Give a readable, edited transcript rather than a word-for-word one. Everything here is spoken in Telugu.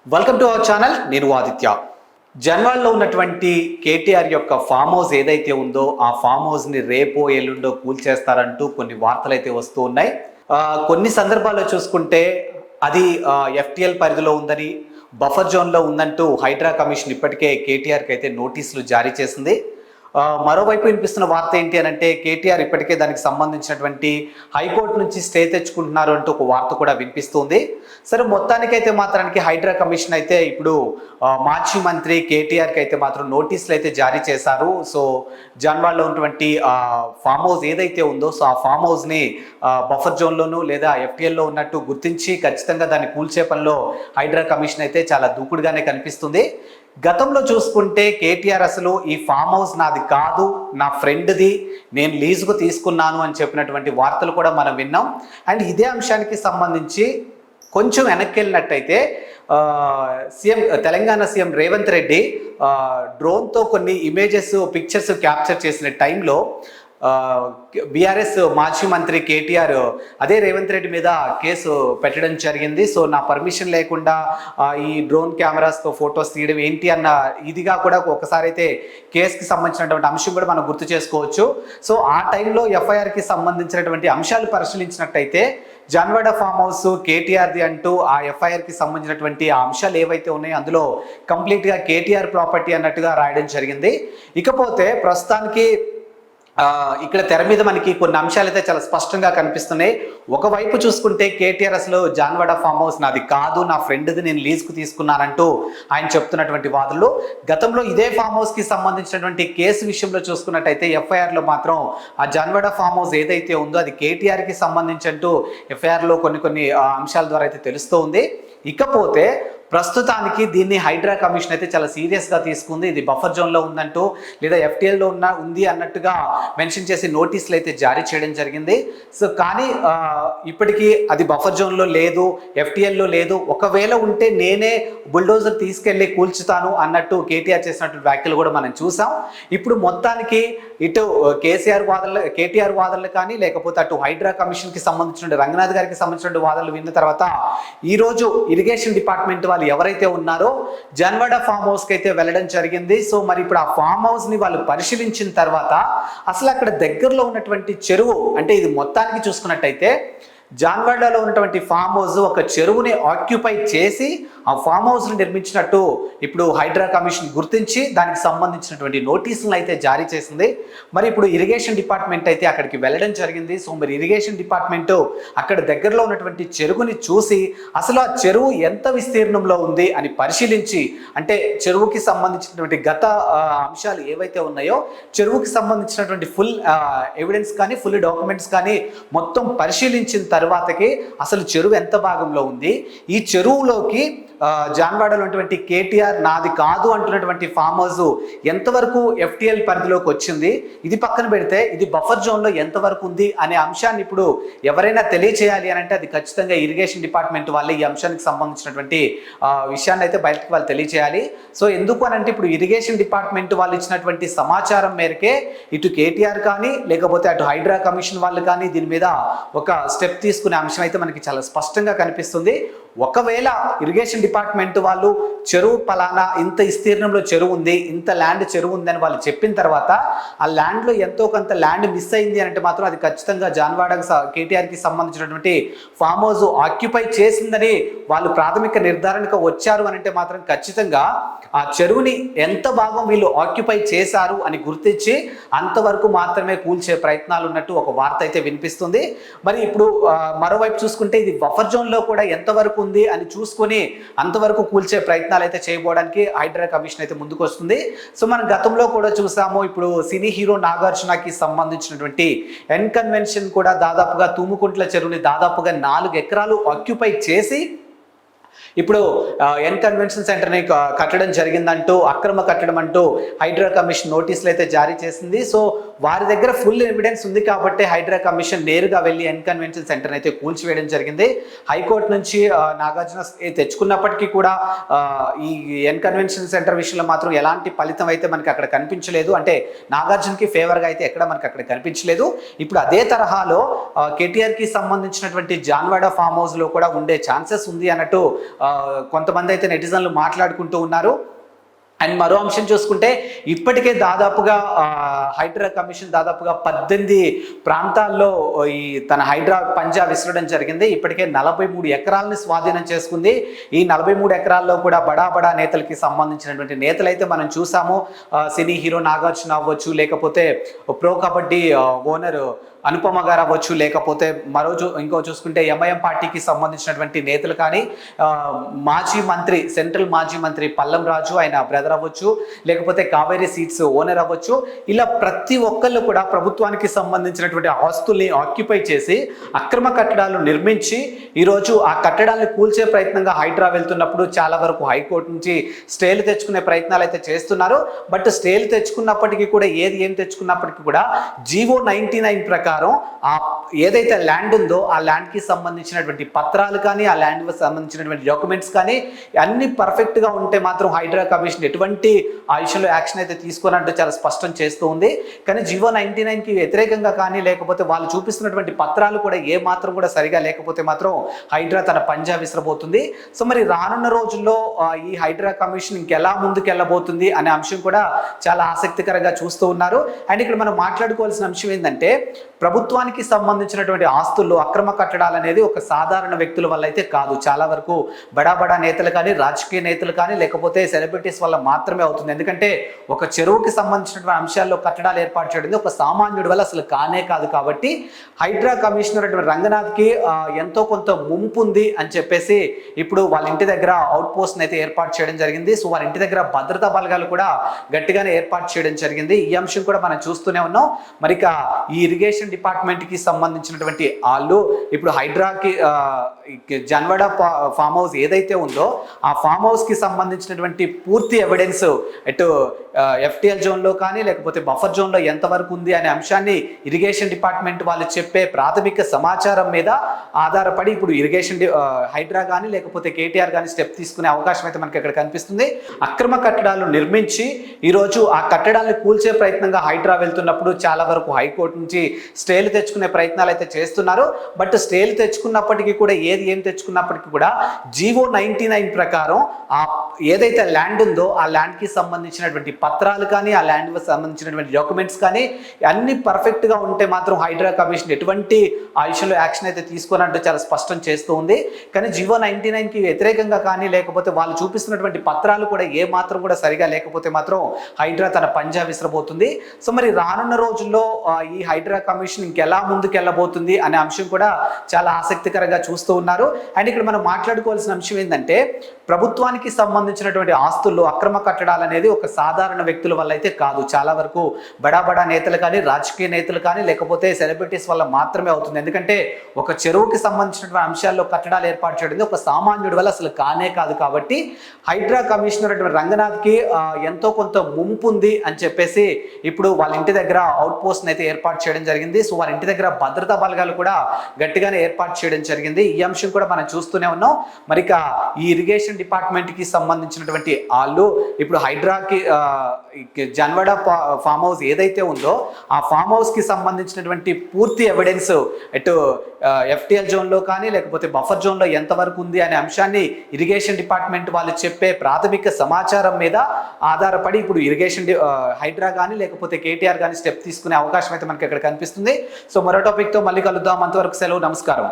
Welcome to our channel. నేను ఆదిత్య. జన్వాడలో ఉన్నటువంటి కేటీఆర్ యొక్క ఫామ్ హౌస్ ఏదైతే ఉందో ఆ ఫామ్ హౌస్ని రేపో ఎల్లుండో కూల్చేస్తారంటూ కొన్ని వార్తలు అయితే వస్తూ ఉన్నాయి. కొన్ని సందర్భాల్లో చూసుకుంటే అది ఎఫ్టిఎల్ పరిధిలో ఉందని, బఫర్ జోన్లో ఉందంటూ హైడ్రా కమిషన్ ఇప్పటికే కేటీఆర్కి అయితే నోటీసులు జారీ చేసింది. మరోవైపు వినిపిస్తున్న వార్త ఏంటి అని అంటే కేటీఆర్ ఇప్పటికే దానికి సంబంధించినటువంటి హైకోర్టు నుంచి స్టే తెచ్చుకుంటున్నారు అంటూ ఒక వార్త కూడా వినిపిస్తుంది. సరే, మొత్తానికైతే మాత్రానికి హైడ్రా కమిషన్ అయితే ఇప్పుడు మాజీ మంత్రి కేటీఆర్కి అయితే మాత్రం నోటీసులు అయితే జారీ చేశారు. సో జన్వాడలో ఉన్నటువంటి ఫామ్ హౌస్ ఏదైతే ఉందో సో ఆ ఫామ్ హౌస్ని బఫర్ జోన్లోనూ లేదా ఎఫ్టిఎల్లో ఉన్నట్టు గుర్తించి ఖచ్చితంగా దాన్ని కూల్చే పనిలో హైడ్రా కమిషన్ అయితే చాలా దూకుడుగానే కనిపిస్తుంది. గతంలో చూసుకుంటే కేటీఆర్ అసలు ఈ ఫామ్ హౌస్ నాది కాదు, నా ఫ్రెండ్ది, నేను లీజుకు తీసుకున్నాను అని చెప్పినటువంటి వార్తలు కూడా మనం విన్నాం. అండ్ ఇదే అంశానికి సంబంధించి కొంచెం వెనక్కి వెళ్ళినట్టయితే తెలంగాణ సీఎం రేవంత్ రెడ్డి డ్రోన్తో కొన్ని ఇమేజెస్, పిక్చర్స్ క్యాప్చర్ చేసిన టైంలో బీఆర్ఎస్ మాజీ మంత్రి కేటీఆర్ అదే రేవంత్ రెడ్డి మీద కేసు పెట్టడం జరిగింది. సో నా పర్మిషన్ లేకుండా ఈ డ్రోన్ కెమెరాస్తో ఫొటోస్ తీయడం ఏంటి అన్న ఇదిగా కూడా ఒకసారి అయితే కేసుకి సంబంధించినటువంటి అంశం కూడా మనం గుర్తు చేసుకోవచ్చు. సో ఆ టైంలో ఎఫ్ఐఆర్కి సంబంధించినటువంటి అంశాలు పరిశీలించినట్టయితే జన్వాడ ఫామ్ హౌస్ కేటీఆర్ది అంటూ ఆ ఎఫ్ఐఆర్కి సంబంధించినటువంటి ఆ అంశాలు ఏవైతే ఉన్నాయో అందులో కంప్లీట్గా కేటీఆర్ ప్రాపర్టీ అన్నట్టుగా రాయడం జరిగింది. ఇకపోతే ప్రస్తుతానికి ఇక్కడ తెర మీద మనకి కొన్ని అంశాలు అయితే చాలా స్పష్టంగా కనిపిస్తున్నాయి. ఒకవైపు చూసుకుంటే కేటీఆర్ అసలు జాన్వాడ ఫామ్ హౌస్ నాది కాదు, నా ఫ్రెండ్ది, నేను లీజుకు తీసుకున్నానంటూ ఆయన చెప్తున్నటువంటి వాదనలు. గతంలో ఇదే ఫామ్ హౌస్కి సంబంధించినటువంటి కేసు విషయంలో చూసుకున్నట్టయితే ఎఫ్ఐఆర్లో మాత్రం ఆ జాన్వాడ ఫామ్ హౌస్ ఏదైతే ఉందో అది కేటీఆర్కి సంబంధించి ఎఫ్ఐఆర్లో కొన్ని అంశాల ద్వారా అయితే తెలుస్తూ ఉంది. ఇకపోతే ప్రస్తుతానికి దీన్ని హైడ్రా కమిషన్ అయితే చాలా సీరియస్గా తీసుకుంది. ఇది బఫర్ జోన్లో ఉందంటూ లేదా ఎఫ్టిఎల్లో ఉంది అన్నట్టుగా మెన్షన్ చేసి నోటీసులు అయితే జారీ చేయడం జరిగింది. సో కానీ ఇప్పటికీ అది బఫర్ జోన్లో లేదు, ఎఫ్టిఎల్లో లేదు. ఒకవేళ ఉంటే నేనే బుల్డోజర్ తీసుకెళ్ళి కూల్చుతాను అన్నట్టు కేటీఆర్ చేసినటువంటి వ్యాఖ్యలు కూడా మనం చూసాం. ఇప్పుడు మొత్తానికి ఇటు కేటీఆర్ వాదనలు కానీ లేకపోతే అటు హైడ్రా కమిషన్కి సంబంధించిన రంగనాథ్ గారికి సంబంధించిన వాదనలు విన్న తర్వాత ఈరోజు ఇరిగేషన్ డిపార్ట్మెంట్ వాళ్ళు ఎవరైతే ఉన్నారో జన్వాడ ఫామ్ హౌస్కి అయితే వెళ్ళడం జరిగింది. సో మరి ఇప్పుడు ఆ ఫామ్ హౌస్ని వాళ్ళు పరిశీలించిన తర్వాత అసలు అక్కడ దగ్గరలో ఉన్నటువంటి చెరువు, అంటే ఇది మొత్తానికి చూసుకున్నట్టయితే జాన్వాడలో ఉన్నటువంటి ఫామ్ హౌస్ ఒక చెరువుని ఆక్యుపై చేసి ఆ ఫామ్ హౌస్ని నిర్మించినట్టు ఇప్పుడు హైడ్రా కమిషన్ గుర్తించి దానికి సంబంధించినటువంటి నోటీసులను అయితే జారీ చేసింది. మరి ఇప్పుడు ఇరిగేషన్ డిపార్ట్మెంట్ అయితే అక్కడికి వెళ్ళడం జరిగింది. సో మరి ఇరిగేషన్ డిపార్ట్మెంటు అక్కడ దగ్గరలో ఉన్నటువంటి చెరువుని చూసి అసలు ఆ చెరువు ఎంత విస్తీర్ణంలో ఉంది అని పరిశీలించి, అంటే చెరువుకి సంబంధించినటువంటి గత అంశాలు ఏవైతే ఉన్నాయో చెరువుకి సంబంధించినటువంటి ఫుల్ ఎవిడెన్స్ కానీ ఫుల్ డాక్యుమెంట్స్ కానీ మొత్తం పరిశీలించిన తర్వాతకి అసలు చెరువు ఎంత భాగంలో ఉంది, ఈ చెరువులోకి జాన్వాడలో ఉన్నటువంటి కేటీఆర్ నాది కాదు అంటున్నటువంటి ఫామ్ హౌస్ ఎంతవరకు ఎఫ్టిఎల్ పరిధిలోకి వచ్చింది, ఇది పక్కన పెడితే ఇది బఫర్ జోన్లో ఎంతవరకు ఉంది అనే అంశాన్ని ఇప్పుడు ఎవరైనా తెలియచేయాలి అని అంటే అది ఖచ్చితంగా ఇరిగేషన్ డిపార్ట్మెంట్ వాళ్ళే ఈ అంశానికి సంబంధించినటువంటి విషయాన్ని అయితే బయటకు వాళ్ళు తెలియచేయాలి. సో ఎందుకు అని అంటే ఇప్పుడు ఇరిగేషన్ డిపార్ట్మెంట్ వాళ్ళు ఇచ్చినటువంటి సమాచారం మేరకే ఇటు కేటీఆర్ కానీ లేకపోతే అటు హైడ్రా కమిషన్ వాళ్ళు కానీ దీని మీద ఒక స్టెప్ తీసుకునే అంశం అయితే మనకి చాలా స్పష్టంగా కనిపిస్తుంది. ఒకవేళ ఇరిగేషన్ డిపార్ట్మెంట్ వాళ్ళు చెరువు పలానా ఇంత విస్తీర్ణంలో చెరువు ఉంది, ఇంత ల్యాండ్ చెరువు ఉంది అని వాళ్ళు చెప్పిన తర్వాత ఆ ల్యాండ్లో ఎంతో కొంత ల్యాండ్ మిస్ అయింది అంటే మాత్రం అది ఖచ్చితంగా జాన్వాడకి కేటీఆర్కి సంబంధించినటువంటి ఫామ్ హౌస్ ఆక్యుపై చేసిందని వాళ్ళు ప్రాథమిక నిర్ధారణకు వచ్చారు అని అంటే మాత్రం ఖచ్చితంగా ఆ చెరువుని ఎంత భాగం వీళ్ళు ఆక్యుపై చేశారు అని గుర్తించి అంతవరకు మాత్రమే కూల్చే ప్రయత్నాలు ఉన్నట్టు ఒక వార్త అయితే వినిపిస్తుంది. మరి ఇప్పుడు మరోవైపు చూసుకుంటే ఇది బఫర్ జోన్లో కూడా ఎంతవరకు ఉంది అని చూసుకొని అంతవరకు కూల్చే ప్రయత్నాలు అయితే చేయబోవడానికి హైడ్రా కమిషన్ అయితే ముందుకు వస్తుంది. సో మనం గతంలో కూడా చూసాము, ఇప్పుడు సినీ హీరో నాగార్జునకి సంబంధించినటువంటి ఎన్ కన్వెన్షన్ కూడా దాదాపుగా తూముకుంట్ల చెరువుని దాదాపుగా 4 ఎకరాలు ఆక్యుపై చేసి ఇప్పుడు ఎన్ కన్వెన్షన్ సెంటర్ని కట్టడం జరిగిందంటూ అక్రమ కట్టడం అంటూ హైడ్రా కమిషన్ నోటీసులు అయితే జారీ చేసింది. సో వారి దగ్గర ఫుల్ ఎవిడెన్స్ ఉంది కాబట్టి హైడ్రా కమిషన్ నేరుగా వెళ్ళి ఎన్ కన్వెన్షన్ సెంటర్ని అయితే కూల్చివేయడం జరిగింది. హైకోర్టు నుంచి నాగార్జున తెచ్చుకున్నప్పటికీ కూడా ఈ ఎన్ కన్వెన్షన్ సెంటర్ విషయంలో మాత్రం ఎలాంటి ఫలితం అయితే మనకి అక్కడ కనిపించలేదు. అంటే నాగార్జునకి ఫేవర్గా అయితే ఎక్కడ మనకి అక్కడ కనిపించలేదు. ఇప్పుడు అదే తరహాలో కేటీఆర్కి సంబంధించినటువంటి జాన్వాడ ఫామ్ హౌస్లో కూడా ఉండే ఛాన్సెస్ ఉంది అన్నట్టు కొంతమంది అయితే నెటిజన్లు మాట్లాడుకుంటూ ఉన్నారు. అండ్ మరో అంశం చూసుకుంటే ఇప్పటికే దాదాపుగా హైడ్రా కమిషన్ దాదాపుగా 18 ప్రాంతాల్లో ఈ తన హైడ్రా పంజా విసరడం జరిగింది. ఇప్పటికే 43 ఎకరాలని స్వాధీనం చేసుకుంది. ఈ 43 ఎకరాల్లో కూడా బడా బడా నేతలకి సంబంధించినటువంటి నేతలైతే మనం చూసాము. సినీ హీరో నాగార్జున అవ్వచ్చు, లేకపోతే ప్రో కబడ్డీ ఓనర్ అనుపమ గారు అవ్వచ్చు, లేకపోతే ఇంకో చూసుకుంటే ఎంఐఎం పార్టీకి సంబంధించినటువంటి నేతలు కానీ, మాజీ మంత్రి సెంట్రల్ మాజీ మంత్రి పల్లం రాజు ఆయన బ్రదర్ అవ్వచ్చు, లేకపోతే కావేరీ సీట్స్ ఓనర్ అవ్వచ్చు, ఇలా ప్రతి ఒక్కళ్ళు కూడా ప్రభుత్వానికి సంబంధించినటువంటి ఆస్తుల్ని ఆక్యుపై చేసి అక్రమ కట్టడాలు నిర్మించి ఈరోజు ఆ కట్టడాలను కూల్చే ప్రయత్నంగా హైడ్రా వెళ్తున్నప్పుడు చాలా వరకు హైకోర్టు నుంచి స్టేలు తెచ్చుకునే ప్రయత్నాలు అయితే చేస్తున్నారు. బట్ స్టేలు తెచ్చుకున్నప్పటికీ కూడా ఏం తెచ్చుకున్నప్పటికీ కూడా జీవో 99 ప్రకారం ఆ ఏదైతే ల్యాండ్ ఉందో ఆ ల్యాండ్కి సంబంధించినటువంటి పత్రాలు కానీ, ఆ ల్యాండ్కి సంబంధించినటువంటి డాక్యుమెంట్స్ కానీ అన్ని పర్ఫెక్ట్గా ఉంటే మాత్రం హైడ్రా కమిషన్ ఎటువంటి ఆ విషయంలో యాక్షన్ అయితే తీసుకోనంటూ చాలా స్పష్టం చేస్తూ ఉంది. కానీ జీవో 99కి వ్యతిరేకంగా కానీ, లేకపోతే వాళ్ళు చూపిస్తున్నటువంటి పత్రాలు కూడా ఏ మాత్రం కూడా సరిగా లేకపోతే మాత్రం హైడ్రా తన పంజా విసరబోతుంది. సో మరి రానున్న రోజుల్లో ఈ హైడ్రా కమిషన్ ఇంకెలా ముందుకెళ్ళబోతుంది అనే అంశం కూడా చాలా ఆసక్తికరంగా చూస్తూ ఉన్నారు. అండ్ ఇక్కడ మనం మాట్లాడుకోవాల్సిన అంశం ఏంటంటే, ప్రభుత్వానికి సంబంధించినటువంటి ఆస్తుల్లో అక్రమ కట్టడాలు అనేది ఒక సాధారణ వ్యక్తుల వల్ల అయితే కాదు. చాలా వరకు బడా బడా నేతలు కానీ, రాజకీయ నేతలు కానీ, లేకపోతే సెలబ్రిటీస్ వల్ల మాత్రమే అవుతుంది. ఎందుకంటే ఒక చెరువుకి సంబంధించినటువంటి అంశాల్లో కట్టడాలు ఏర్పాటు చేయడం ఒక సామాన్యుడి వల్ల అసలు కానే కాదు. కాబట్టి హైడ్రా కమిషనర్ రంగనాథ్కి ఎంతో కొంత ముంపు ఉంది అని చెప్పేసి ఇప్పుడు వాళ్ళ ఇంటి దగ్గర అవుట్ పోస్ట్ అయితే ఏర్పాటు చేయడం జరిగింది. సో వాళ్ళ ఇంటి దగ్గర భద్రతా బలగాలు కూడా గట్టిగానే ఏర్పాటు చేయడం జరిగింది. ఈ అంశం కూడా మనం చూస్తూనే ఉన్నాం. మరి ఈ ఇరిగేషన్ డిపార్ట్మెంట్కి సంబంధించినటువంటి వాళ్ళు ఇప్పుడు హైడ్రాకి జన్వాడ ఫామ్ హౌస్ ఏదైతే ఉందో ఆ ఫామ్ హౌస్కి సంబంధించినటువంటి పూర్తి ఎవిడెన్స్ ఎటు ఎఫ్టిఎల్ జోన్లో కానీ, లేకపోతే బఫర్ జోన్లో ఎంతవరకు ఉంది అనే అంశాన్ని ఇరిగేషన్ డిపార్ట్మెంట్ వాళ్ళు చెప్పే ప్రాథమిక సమాచారం మీద ఆధారపడి ఇప్పుడు ఇరిగేషన్ హైడ్రా కానీ, లేకపోతే కేటీఆర్ కానీ స్టెప్ తీసుకునే అవకాశం అయితే మనకి ఇక్కడ కనిపిస్తుంది. అక్రమ కట్టడాలు నిర్మించి ఈరోజు ఆ కట్టడాలను కూల్చే ప్రయత్నంగా హైడ్రా వెళ్తున్నప్పుడు చాలా వరకు హైకోర్టు నుంచి స్టేలు తెచ్చుకునే ప్రయత్నాలు అయితే చేస్తున్నారు. బట్ స్టేలు తెచ్చుకున్నప్పటికీ కూడా ఏం తెచ్చుకున్నప్పటికీ కూడా జీవో 99 ప్రకారం ఆ ఏదైతే ల్యాండ్ ఉందో ఆ ల్యాండ్కి సంబంధించినటువంటి పత్రాలు కానీ, ఆ ల్యాండ్కి సంబంధించినటువంటి డాక్యుమెంట్స్ కానీ అన్ని పర్ఫెక్ట్గా ఉంటే మాత్రం హైడ్రా కమిషన్ ఎటువంటి ఆ విషయంలో యాక్షన్ అయితే తీసుకోనంటూ చాలా స్పష్టం చేస్తూ ఉంది. కానీ జీవో 99కి వ్యతిరేకంగా కానీ, లేకపోతే వాళ్ళు చూపిస్తున్నటువంటి పత్రాలు కూడా ఏ మాత్రం కూడా సరిగా లేకపోతే మాత్రం హైడ్రా తన పంజా విసరబోతుంది. సో మరి రానున్న రోజుల్లో ఈ హైడ్రా కమిషన్ ఇంకెలా ముందుకెళ్ళబోతుంది అనే అంశం కూడా చాలా ఆసక్తికరంగా చూస్తూ ఉన్నారు. అండ్ ఇక్కడ మనం మాట్లాడుకోవాల్సిన అంశం ఏంటంటే, ప్రభుత్వానికి సంబంధించినటువంటి ఆస్తుల్లో అక్రమ కట్టడాలు అనేది ఒక సాధారణ వ్యక్తుల వల్ల అయితే కాదు. చాలా వరకు బడా బడా నేతలు కానీ, రాజకీయ నేతలు కానీ, లేకపోతే సెలబ్రిటీస్ వల్ల మాత్రమే అవుతుంది. ఎందుకంటే ఒక చెరువుకి సంబంధించినటువంటి అంశాల్లో కట్టడాలు ఏర్పాటు చేయడం ఒక సామాన్యుడి వల్ల అసలు కానే కాదు. కాబట్టి హైడ్రా కమిషనర్ రంగనాథ్కి ఎంతో కొంత ముంపు ఉంది అని చెప్పేసి ఇప్పుడు వాళ్ళ ఇంటి దగ్గర అవుట్ పోస్ట్ అయితే ఏర్పాటు చేయడం జరిగింది. సో వాళ్ళ ఇంటి దగ్గర భద్రతా బలగాలు కూడా గట్టిగానే ఏర్పాటు చేయడం జరిగింది. ఈ అంశం కూడా మనం చూస్తూనే ఉన్నాం. మరి ఈ ఇరిగేషన్ డిపార్ట్మెంట్కి సంబంధించినటువంటి వాళ్ళు ఇప్పుడు హైడ్రాకి జన్వాడ ఫామ్ హౌస్ ఏదైతే ఉందో ఆ ఫామ్ హౌస్కి సంబంధించినటువంటి పూర్తి ఎవిడెన్స్ ఎటు ఎఫ్టిఎల్ జోన్లో కానీ, లేకపోతే బఫర్ జోన్లో ఎంతవరకు ఉంది అనే అంశాన్ని ఇరిగేషన్ డిపార్ట్మెంట్ వాళ్ళు చెప్పే ప్రాథమిక సమాచారం మీద ఆధారపడి ఇప్పుడు ఇరిగేషన్ హైడ్రా కానీ, లేకపోతే కేటీఆర్ కానీ స్టెప్ తీసుకునే అవకాశం అయితే మనకి ఇక్కడ కనిపిస్తుంది. సో మరో టాపిక్తో మళ్ళీ కలుద్దాం. అంతవరకు సెలవు, నమస్కారం.